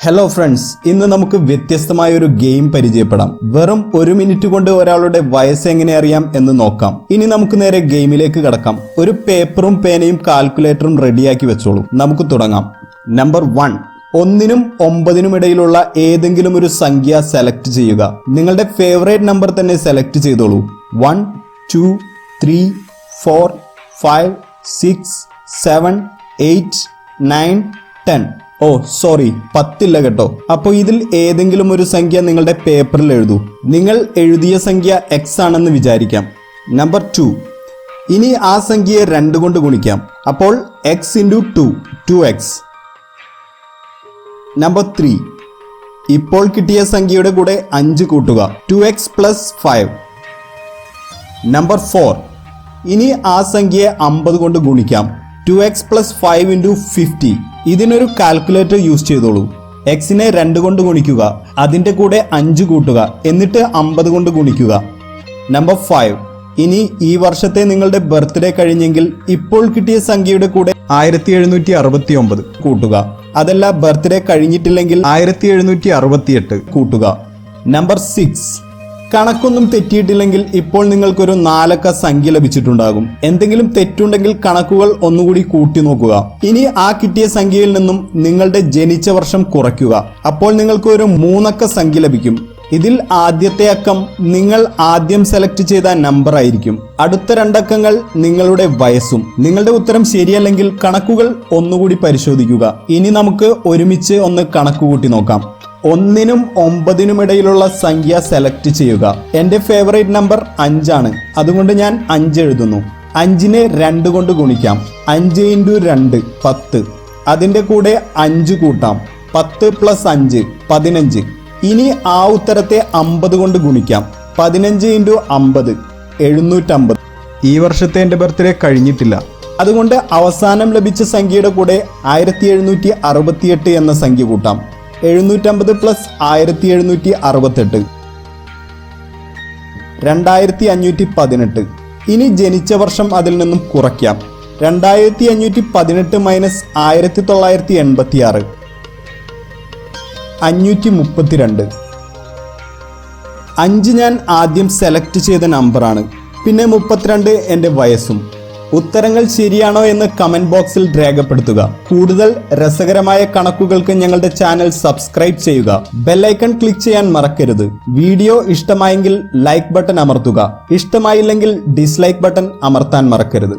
Hello friends, ഇന്ന് നമുക്ക് വ്യത്യസ്തമായ ഒരു ഗെയിം പരിചയപ്പെടാം. വെറും 1 മിനിറ്റ് കൊണ്ട് ഒരാളുടെ വയസ്സ് എങ്ങനെ അറിയാം എന്ന് നോക്കാം. ഇനി നമുക്ക് നേരെ ഗെയിമിലേക്ക് കടക്കാം. ഒരു പേപ്പറും പേനയും കാൽക്കുലേറ്ററും റെഡിയാക്കി വെച്ചോളൂ. നമുക്ക് തുടങ്ങാം. നമ്പർ 1, 1നും 9നും ഇടയിലുള്ള ഏതെങ്കിലും ഒരു സംഖ്യ സെലക്ട് ചെയ്യുക. നിങ്ങളുടെ ഫേവറേറ്റ് നമ്പർ തന്നെ സെലക്ട് ചെയ്തോളൂ. 1, 2, 3, 4, 5, 6, 7, 8, 9, 10. ഓ സോറി, 10 ഇല്ല കേട്ടോ. അപ്പോൾ ഇതിൽ ഏതെങ്കിലും ഒരു സംഖ്യ നിങ്ങളുടെ പേപ്പറിൽ എഴുതൂ. നിങ്ങൾ എഴുതിയ സംഖ്യ x ആണെന്ന് വിചാരിക്കാം. നമ്പർ 2, ഇനി ആ സംഖ്യയെ 2 കൊണ്ട് ഗുണിക്കാം. അപ്പോൾ x × 2, 2x. നമ്പർ 3, ഇപ്പോൾ കിട്ടിയ സംഖ്യയുടെ കൂടെ 5 കൂട്ടുക, 2x + 5. നമ്പർ 4, ഇനി ആ സംഖ്യയെ 50 കൊണ്ട് ഗുണിക്കാം. 2x + 5 × 50. ഇതിനൊരു കാൽക്കുലേറ്റർ യൂസ് ചെയ്തോളൂ. എക്സിനെ 2 കൊണ്ട് ഗുണിക്കുക, അതിൻ്റെ കൂടെ 5 കൂട്ടുക, എന്നിട്ട് 50 കൊണ്ട് ഗുണിക്കുക. നമ്പർ 5, ഇനി ഈ വർഷത്തെ നിങ്ങളുടെ ബർത്ത്ഡേ കഴിഞ്ഞെങ്കിൽ ഇപ്പോൾ കിട്ടിയ സംഖ്യയുടെ കൂടെ 1769 കൂട്ടുക. അതല്ല, ബർത്ത്ഡേ കഴിഞ്ഞിട്ടില്ലെങ്കിൽ 1768 കൂട്ടുക. നമ്പർ 6, കണക്കൊന്നും തെറ്റിയിട്ടില്ലെങ്കിൽ ഇപ്പോൾ നിങ്ങൾക്കൊരു 4 അക്ക സംഖ്യ ലഭിച്ചിട്ടുണ്ടാകും. എന്തെങ്കിലും തെറ്റുണ്ടെങ്കിൽ കണക്കുകൾ ഒന്നുകൂടി കൂട്ടി നോക്കുക. ഇനി ആ കിട്ടിയ സംഖ്യയിൽ നിന്നും നിങ്ങളുടെ ജനിച്ച വർഷം കുറയ്ക്കുക. അപ്പോൾ നിങ്ങൾക്ക് ഒരു 3 അക്ക സംഖ്യ ലഭിക്കും. ഇതിൽ ആദ്യത്തെ അക്കം നിങ്ങൾ ആദ്യം സെലക്ട് ചെയ്ത നമ്പർ ആയിരിക്കും. അടുത്ത 2 അക്കങ്ങൾ നിങ്ങളുടെ വയസ്സും. നിങ്ങളുടെ ഉത്തരം ശരിയല്ലെങ്കിൽ കണക്കുകൾ ഒന്നുകൂടി പരിശോധിക്കുക. ഇനി നമുക്ക് ഒരുമിച്ച് ഒന്ന് കണക്ക് കൂട്ടി നോക്കാം. 1നും 9നും ഇടയിലുള്ള സംഖ്യ സെലക്ട് ചെയ്യുക. എൻ്റെ ഫേവറേറ്റ് നമ്പർ 5 ആണ്, അതുകൊണ്ട് ഞാൻ 5 എഴുതുന്നു. 5നെ 2 കൊണ്ട് ഗുണിക്കാം. 5 × 2 10. അതിൻ്റെ കൂടെ 5 കൂട്ടാം. 10 + 5 15. ഇനി ആ ഉത്തരത്തെ 50 കൊണ്ട് ഗുണിക്കാം. 15 × 50 750. ഈ വർഷത്തെ എൻ്റെ ബർത്ത്ഡേ കഴിഞ്ഞിട്ടില്ല, അതുകൊണ്ട് അവസാനം ലഭിച്ച സംഖ്യയുടെ കൂടെ 1768 എന്ന സംഖ്യ കൂട്ടാം. 750 + 1768 2518. ഇനി ജനിച്ച വർഷം അതിൽ നിന്നും കുറയ്ക്കാം. 2518 - 1986 532. 5 ഞാൻ ആദ്യം സെലക്ട് ചെയ്ത നമ്പറാണ്. പിന്നെ 32 എൻ്റെ വയസ്സും. ഉത്തരങ്ങൾ ശരിയാണോ എന്ന് കമന്റ് ബോക്സിൽ രേഖപ്പെടുത്തുക. കൂടുതൽ രസകരമായ കണക്കുകൾക്ക് ഞങ്ങളുടെ ചാനൽ സബ്സ്ക്രൈബ് ചെയ്യുക. ബെൽ ഐക്കൺ ക്ലിക്ക് ചെയ്യാൻ മറക്കരുത്. വീഡിയോ ഇഷ്ടമായെങ്കിൽ ലൈക്ക് ബട്ടൺ അമർത്തുക. ഇഷ്ടമായില്ലെങ്കിൽ ഡിസ്ലൈക്ക് ബട്ടൺ അമർത്താൻ മറക്കരുത്.